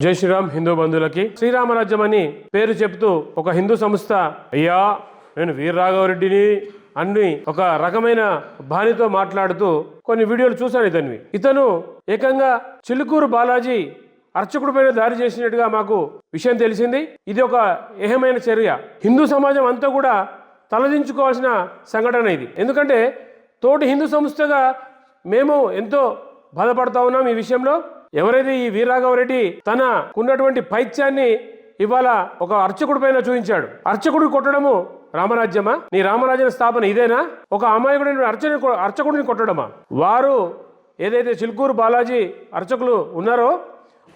జై శ్రీరామ్ హిందూ బంధువులకి శ్రీరామరాజ్యం అని పేరు చెప్తూ ఒక హిందూ సంస్థ అయ్యా నేను వీరరాఘవరెడ్డిని అన్ని ఒక రకమైన బాణితో మాట్లాడుతూ కొన్ని వీడియోలు చూశాను. ఇతను ఏకంగా చిలుకూరు బాలాజీ అర్చకుడి పైన దాడి చేసినట్టుగా మాకు విషయం తెలిసింది. ఇది ఒక ఏహమైన చర్య. హిందూ సమాజం అంతా కూడా తలదించుకోవాల్సిన సంఘటన ఇది. ఎందుకంటే తోటి హిందూ సంస్థగా మేము ఎంతో బాధపడతా ఉన్నాం ఈ విషయంలో. ఎవరైతే ఈ వీరరాఘవరెడ్డి తనకున్నటువంటి పైత్యాన్ని ఇవాళ ఒక అర్చకుడి పైన చూపించాడు. అర్చకుడు కొట్టడము రామరాజ్యమా? నీ రామరాజ్యం స్థాపన ఇదేనా? ఒక అమాయకుడైన అర్చకుడిని కొట్టడమా? వారు ఏదైతే చిలుకూరు బాలాజీ అర్చకులు ఉన్నారో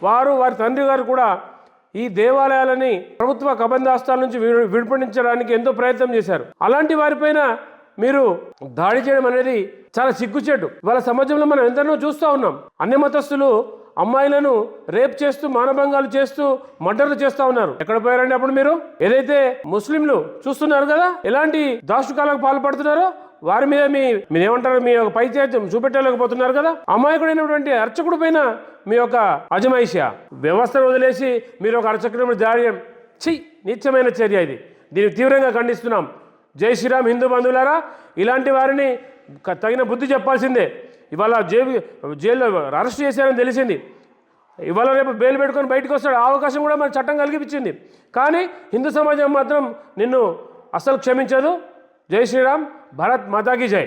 వారి తండ్రి గారు కూడా ఈ దేవాలయాలని ప్రభుత్వ కబంధాస్తాల నుంచి విడిపించడానికి ఎంతో ప్రయత్నం చేశారు. అలాంటి వారిపైన మీరు దాడి చేయడం అనేది చాలా సిగ్గుచేటు. వాళ్ళ సమాజంలో మనం ఎంతనో చూస్తూ ఉన్నాం. అన్ని మతస్థులు అమ్మాయిలను రేప్ చేస్తూ మానభంగాలు చేస్తూ మర్డర్లు చేస్తూ ఉన్నారు. ఎక్కడ పోయారండి అప్పుడు మీరు? ఏదైతే ముస్లింలు చూస్తున్నారు కదా ఎలాంటి దాష్టికాలకు పాల్పడుతున్నారో వారి మీద మీరేమంటారు, మీ యొక్క పైత్యం చూపెట్టలేకపోతున్నారు కదా. అమాయకుడైనటువంటి అర్చకుడి పైన మీ యొక్క అజమాయిష వ్యవస్థను వదిలేసి మీరు ఒక అర్చకుడి దాడి నీచమైన చర్య ఇది. దీన్ని తీవ్రంగా ఖండిస్తున్నాం. జై శ్రీరామ్ హిందూ బంధువులారా, ఇలాంటి వారిని తగిన బుద్ధి చెప్పాల్సిందే. ఇవాళ జైల్లో అరెస్ట్ చేశారని తెలిసింది. ఇవాళ రేపు బెయిల్ పెట్టుకొని బయటకు వస్తాడు. ఆ అవకాశం కూడా మన చట్టం కలిగిపించింది. కానీ హిందూ సమాజం మాత్రం నిన్ను అస్సలు క్షమించదు. జై శ్రీరామ్, భారత్ మాతాకి జై.